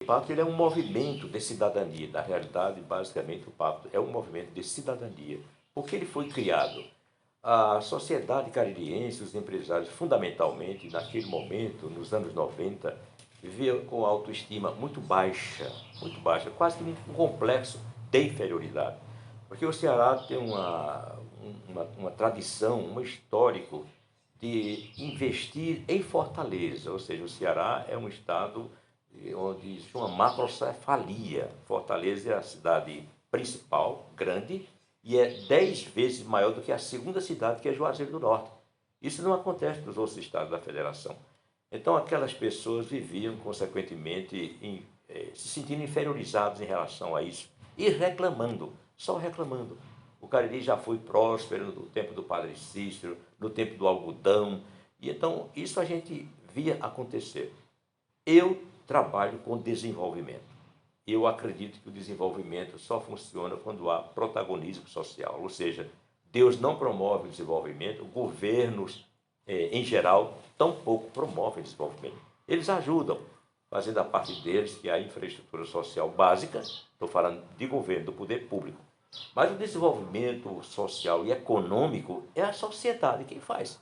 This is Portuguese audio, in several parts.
O pacto ele é um movimento de cidadania. Na realidade, basicamente, o pacto é um movimento de cidadania. Porque ele foi criado? A sociedade caririense, os empresários, fundamentalmente, naquele momento, nos anos 90, vivia com autoestima muito baixa, quase que um complexo de inferioridade. Porque o Ceará tem uma tradição, um histórico de investir em fortaleza, ou seja, o Ceará é um estado onde existe uma macrocefalia. Fortaleza é a cidade principal, grande, e é 10 vezes maior do que a segunda cidade, que é Juazeiro do Norte. Isso não acontece nos outros estados da federação. Então, aquelas pessoas viviam, consequentemente, se sentindo inferiorizados em relação a isso e reclamando, só reclamando. O Cariri já foi próspero no tempo do Padre Cícero, no tempo do algodão, e então isso a gente via acontecer. Eu trabalho com desenvolvimento. Eu acredito que o desenvolvimento só funciona quando há protagonismo social, ou seja, Deus não promove o desenvolvimento, governos, em geral, tampouco promovem o desenvolvimento. Eles ajudam, fazendo a parte deles, que é a infraestrutura social básica, estou falando de governo, do poder público. Mas o desenvolvimento social e econômico é a sociedade quem faz.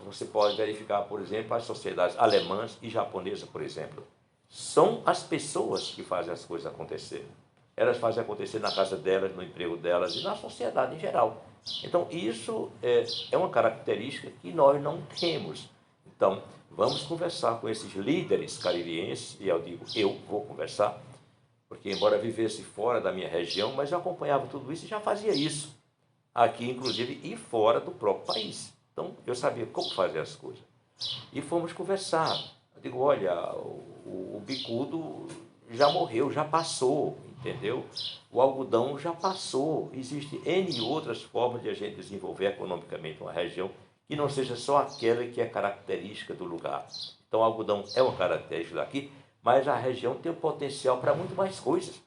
Você pode verificar, por exemplo, as sociedades alemãs e japonesas, por exemplo. São as pessoas que fazem as coisas acontecer. Elas fazem acontecer na casa delas, no emprego delas e na sociedade em geral. Então, isso é uma característica que nós não temos. Então, vamos conversar com esses líderes caririenses, e eu digo, eu vou conversar, porque embora vivesse fora da minha região, mas eu acompanhava tudo isso e já fazia isso, aqui inclusive e fora do próprio país. Então, eu sabia como fazer as coisas. E fomos conversar. Eu digo, olha, o bicudo já morreu, já passou, entendeu? O algodão já passou. Existem N outras formas de a gente desenvolver economicamente uma região que não seja só aquela que é característica do lugar. Então, o algodão é uma característica daqui, mas a região tem o potencial para muito mais coisas,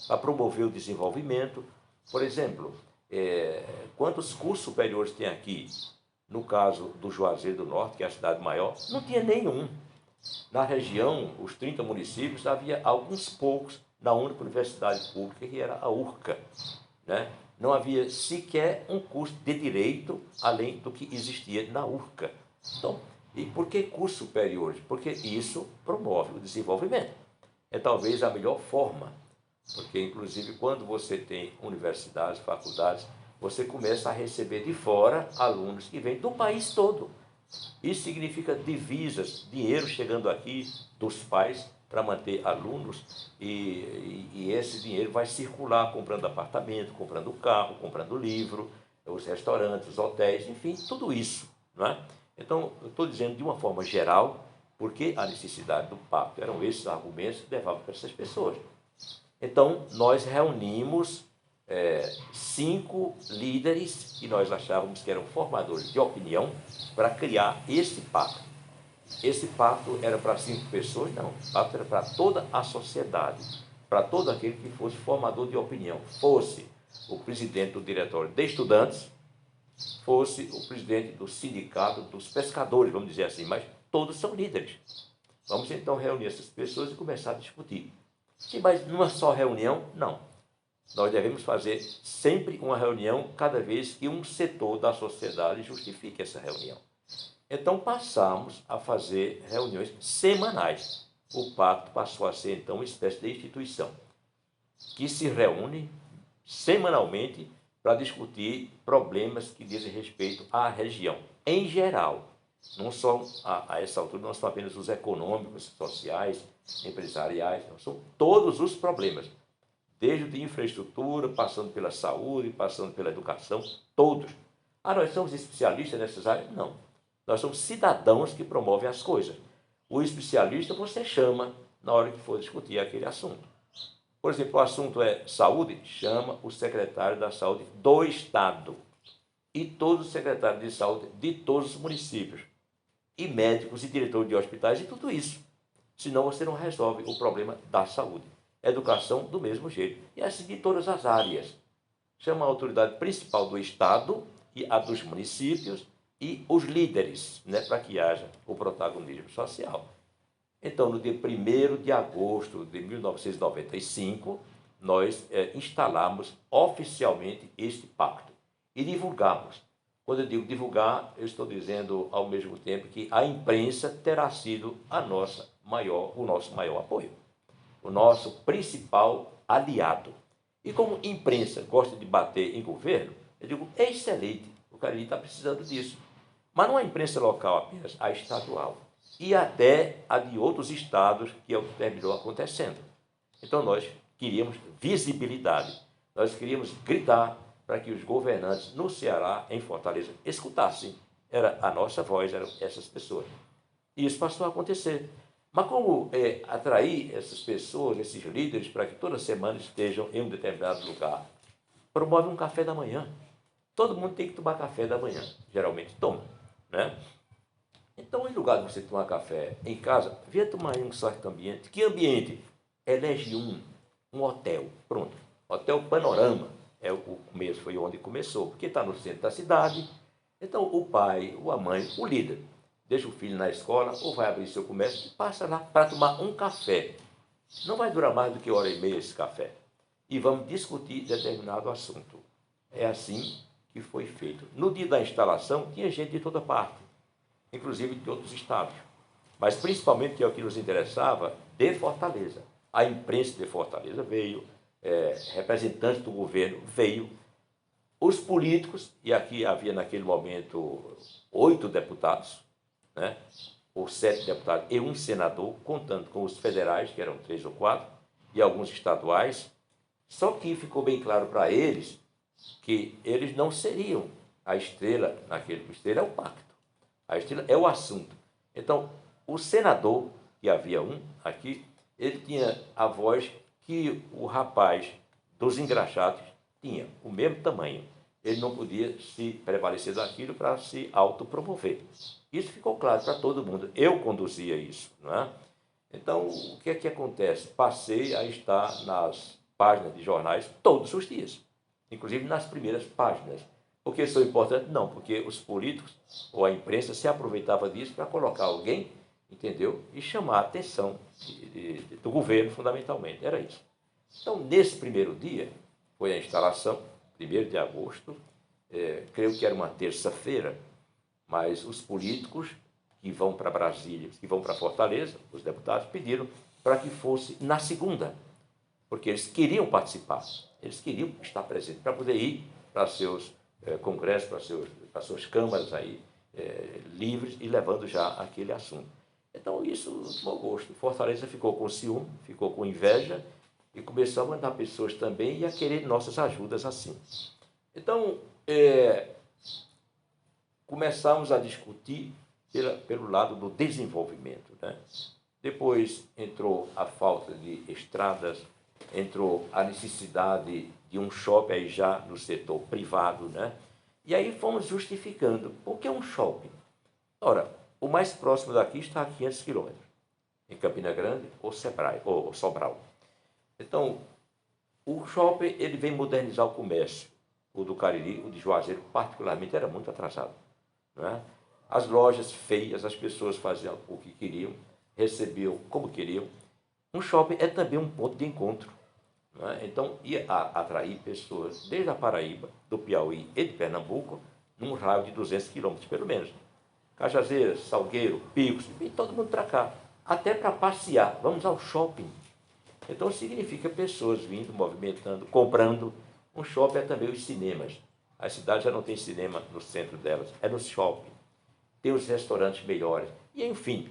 para promover o desenvolvimento. Por exemplo, quantos cursos superiores tem aqui? No caso do Juazeiro do Norte, que é a cidade maior, não tinha nenhum. Na região, os 30 municípios, havia alguns poucos na única universidade pública, que era a URCA. Né? Não havia sequer um curso de direito, além do que existia na URCA. Então, e por que cursos superiores? Porque isso promove o desenvolvimento. É talvez a melhor forma, porque, inclusive, quando você tem universidades, faculdades, você começa a receber de fora alunos que vêm do país todo. Isso significa divisas, dinheiro chegando aqui dos pais para manter alunos e esse dinheiro vai circular comprando apartamento, comprando carro, comprando livro, os restaurantes, os hotéis, enfim, tudo isso. Não é? Então, eu estou dizendo de uma forma geral, porque a necessidade do pacto eram esses argumentos que levavam para essas pessoas. Então, nós reunimos 5 líderes que nós achávamos que eram formadores de opinião para criar esse pacto. Esse pacto era para 5 pessoas? Não. O pacto era para toda a sociedade, para todo aquele que fosse formador de opinião, fosse o presidente do diretório de estudantes, fosse o presidente do sindicato dos pescadores, vamos dizer assim, mas todos são líderes. Vamos então reunir essas pessoas e começar a discutir. Sim, mas numa só reunião, não. Nós devemos fazer sempre uma reunião cada vez que um setor da sociedade justifique essa reunião. Então passamos a fazer reuniões semanais. O pacto passou a ser então uma espécie de instituição que se reúne semanalmente para discutir problemas que dizem respeito à região, em geral. Não só a essa altura, não são apenas os econômicos, sociais, empresariais, não, são todos os problemas, desde de infraestrutura, passando pela saúde, passando pela educação, todos. Ah, nós somos especialistas nessas áreas? Não. Nós somos cidadãos que promovem as coisas. O especialista você chama na hora que for discutir aquele assunto. Por exemplo, o assunto é saúde, chama o secretário da saúde do Estado e todos os secretários de saúde de todos os municípios, e médicos e diretores de hospitais e tudo isso. Senão você não resolve o problema da saúde. Educação do mesmo jeito. E assim de todas as áreas. Chama a autoridade principal do Estado e a dos municípios e os líderes, né, para que haja o protagonismo social. Então, no dia 1º de agosto de 1995, nós instalamos oficialmente este pacto e divulgamos. Quando eu digo divulgar, eu estou dizendo ao mesmo tempo que a imprensa terá sido o nosso maior apoio, o nosso principal aliado. E como imprensa gosta de bater em governo, eu digo, é excelente, o Cariri está precisando disso. Mas não a imprensa local apenas, a estadual. E até a de outros estados, que é o que terminou acontecendo. Então nós queríamos visibilidade, nós queríamos gritar para que os governantes no Ceará, em Fortaleza, escutassem. Era a nossa voz, eram essas pessoas. E isso passou a acontecer. Mas como atrair essas pessoas, esses líderes, para que toda semana estejam em um determinado lugar? Promove um café da manhã. Todo mundo tem que tomar café da manhã. Geralmente toma, né? Então, em lugar de você tomar café em casa, venha tomar em um certo ambiente. Que ambiente? Elege um hotel. Pronto. Hotel Panorama. O começo, foi onde começou, porque está no centro da cidade. Então, o pai, ou a mãe, o líder, deixa o filho na escola ou vai abrir seu comércio e passa lá para tomar um café. Não vai durar mais do que 1h30 esse café. E vamos discutir determinado assunto. É assim que foi feito. No dia da instalação, tinha gente de toda parte, inclusive de outros estados. Mas principalmente, que é o que nos interessava, de Fortaleza. A imprensa de Fortaleza veio, representantes do governo veio, os políticos, e aqui havia naquele momento 8 deputados, né? Ou 7 deputados e um senador, contando com os federais, que eram 3 ou 4, e alguns estaduais. Só que ficou bem claro para eles que eles não seriam a estrela naquele. A estrela é o pacto, a estrela é o assunto. Então, o senador, que havia um aqui, ele tinha a voz que o rapaz dos engraxados tinha, o mesmo tamanho. Ele não podia se prevalecer daquilo para se autopromover. Isso ficou claro para todo mundo. Eu conduzia isso, não é? Então, o que é que acontece? Passei a estar nas páginas de jornais todos os dias, inclusive nas primeiras páginas. Por que isso é importante? Não, porque os políticos ou a imprensa se aproveitava disso para colocar alguém, entendeu? E chamar a atenção do governo, fundamentalmente. Era isso. Então, nesse primeiro dia, foi a instalação, 1º de agosto, creio que era uma terça-feira, mas os políticos que vão para Brasília, que vão para Fortaleza, os deputados, pediram para que fosse na segunda, porque eles queriam participar, eles queriam estar presentes, para poder ir para seus congressos, para suas câmaras aí, livres e levando já aquele assunto. Então, isso tomou gosto. Fortaleza ficou com ciúme, ficou com inveja e começou a mandar pessoas também e a querer nossas ajudas assim. Então, começamos a discutir pelo lado do desenvolvimento, né? Depois entrou a falta de estradas, entrou a necessidade de um shopping aí já no setor privado, né? E aí fomos justificando. Por que um shopping? Ora, o mais próximo daqui está a 500 quilômetros, em Campina Grande ou Sobral. Então, o shopping ele vem modernizar o comércio. O do Cariri, o de Juazeiro, particularmente, era muito atrasado, né? As lojas feias, as pessoas faziam o que queriam, recebiam como queriam. Um shopping é também um ponto de encontro, né? Então, ia atrair pessoas desde a Paraíba, do Piauí e de Pernambuco, num raio de 200 quilômetros, pelo menos. Cajazeiras, Salgueiro, Picos, vem todo mundo para cá, até para passear. Vamos ao shopping. Então, significa pessoas vindo, movimentando, comprando. Um shopping é também os cinemas. As cidades já não têm cinema no centro delas, é no shopping. Tem os restaurantes melhores. E, enfim,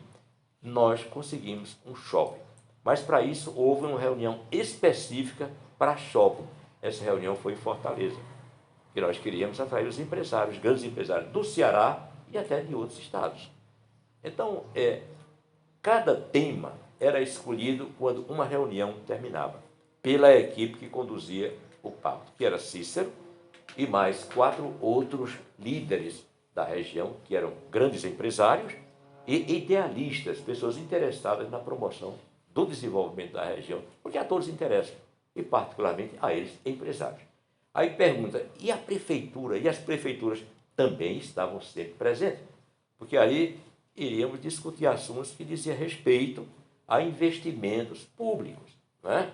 nós conseguimos um shopping. Mas, para isso, houve uma reunião específica para shopping. Essa reunião foi em Fortaleza, que nós queríamos atrair os empresários, grandes empresários do Ceará e até de outros estados. Então, cada tema era escolhido quando uma reunião terminava, pela equipe que conduzia o pacto, que era Cícero e mais 4 outros líderes da região, que eram grandes empresários e idealistas, pessoas interessadas na promoção do desenvolvimento da região, porque a todos interessa, e particularmente a eles, empresários. Aí pergunta, e a prefeitura? E as prefeituras também estavam sempre presentes, porque aí iríamos discutir assuntos que diziam respeito a investimentos públicos, né?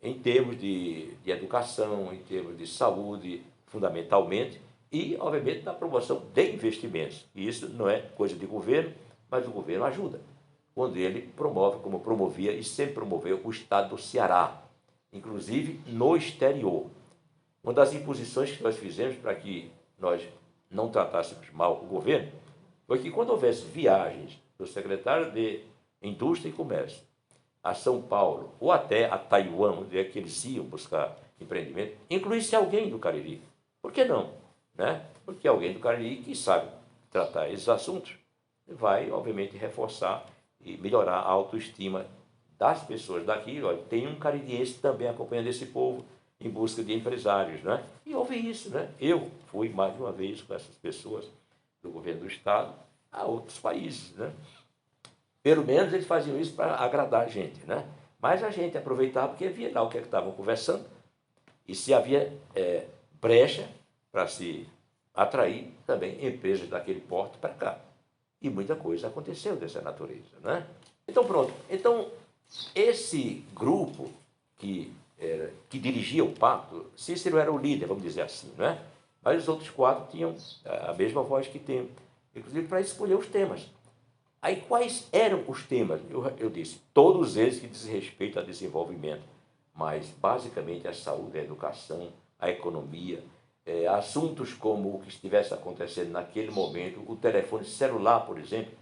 Em termos de educação, em termos de saúde, fundamentalmente, e, obviamente, na promoção de investimentos. E isso não é coisa de governo, mas o governo ajuda, quando ele promove, como promovia e sempre promoveu, o Estado do Ceará, inclusive no exterior. Uma das imposições que nós fizemos para que nós não tratássemos mal o governo foi que, quando houvesse viagens do secretário de Indústria e Comércio a São Paulo ou até a Taiwan, onde é que eles iam buscar empreendimento, incluísse alguém do Cariri. Por que não? Né? Porque alguém do Cariri que sabe tratar esses assuntos vai, obviamente, reforçar e melhorar a autoestima das pessoas daqui. Olha, tem um caririense também acompanhando esse povo em busca de empresários, né? E houve isso, né? Eu fui mais de uma vez com essas pessoas do governo do Estado a outros países, né? Pelo menos eles faziam isso para agradar a gente, né? Mas a gente aproveitava porque via lá o que estavam conversando e se havia brecha para se atrair também empresas daquele porte para cá. E muita coisa aconteceu dessa natureza, né? Então, pronto. Então, esse grupo que dirigia o pacto, Cícero era o líder, vamos dizer assim, né? Mas os outros quatro tinham a mesma voz que tem, inclusive para escolher os temas. Aí, quais eram os temas? Eu disse, todos eles que dizem respeito ao desenvolvimento, mas basicamente a saúde, a educação, a economia, assuntos como o que estivesse acontecendo naquele momento, o telefone celular, por exemplo,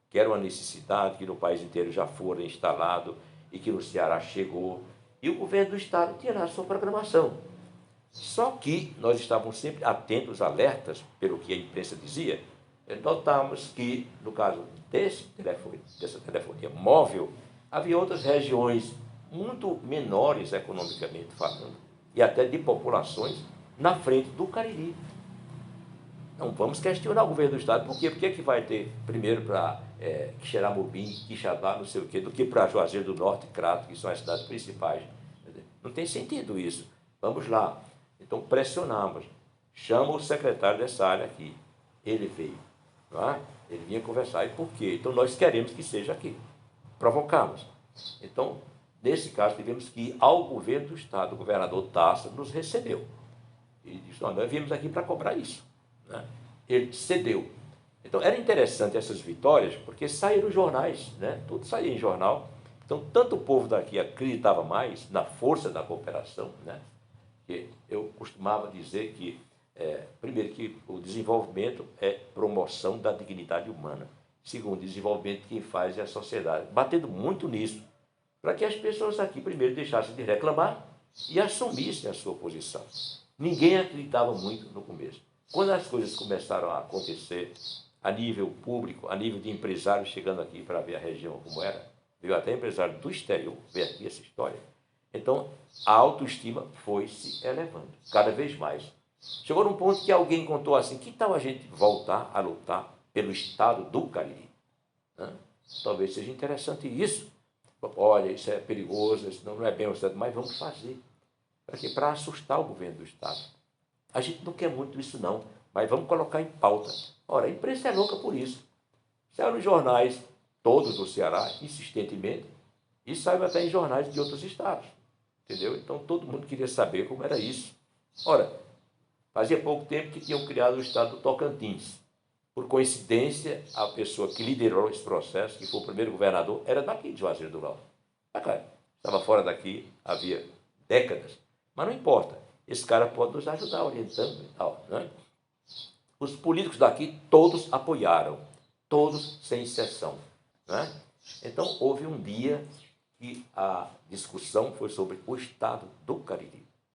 que era uma necessidade que no país inteiro já fora instalado e que no Ceará chegou, e o governo do Estado tinha na sua programação. Só que nós estávamos sempre atentos, alertas, pelo que a imprensa dizia, notamos que, no caso dessa telefonia móvel, havia outras regiões muito menores economicamente falando, e até de populações, na frente do Cariri. Não vamos questionar o governo do Estado, por quê? Por que vai ter primeiro para Xeramobim, Quixadá, não sei o quê, do que para Juazeiro do Norte e Crato, que são as cidades principais. Não tem sentido isso. Vamos lá. Então pressionamos. Chama o secretário dessa área aqui. Ele veio. Não é? Ele vinha conversar. E por quê? Então nós queremos que seja aqui. Provocamos. Então, nesse caso, tivemos que ir ao governo do Estado. O governador Tasso nos recebeu. E disse, nós viemos aqui para cobrar isso. Né? Ele cedeu. Então, era interessante essas vitórias, porque saíram nos jornais, né? Tudo saía em jornal. Então, tanto o povo daqui acreditava mais na força da cooperação, né? Que eu costumava dizer que, primeiro, que o desenvolvimento é promoção da dignidade humana. Segundo, desenvolvimento quem faz é a sociedade. Batendo muito nisso, para que as pessoas aqui, primeiro, deixassem de reclamar e assumissem a sua posição. Ninguém acreditava muito no começo. Quando as coisas começaram a acontecer a nível público, a nível de empresários chegando aqui para ver a região como era, veio até empresário do exterior ver aqui essa história. Então, a autoestima foi se elevando cada vez mais. Chegou num ponto que alguém contou assim, que tal a gente voltar a lutar pelo Estado do Cariri? Né? Talvez seja interessante isso. Olha, isso é perigoso, isso não é bem o certo, mas vamos fazer. Para quê? Para assustar o governo do Estado. A gente não quer muito isso não, mas vamos colocar em pauta. Ora, a imprensa é louca por isso. Saiu nos jornais, todos do Ceará, insistentemente, e saiu até em jornais de outros estados. Entendeu? Então, todo mundo queria saber como era isso. Ora, fazia pouco tempo que tinham criado o estado do Tocantins. Por coincidência, a pessoa que liderou esse processo, que foi o primeiro governador, era daqui de Juazeiro do Norte. Estava fora daqui havia décadas. Mas não importa. Esse cara pode nos ajudar orientando e tal, né? Os políticos daqui todos apoiaram, todos sem exceção, né? Então houve um dia que a discussão foi sobre o Estado do Cariri.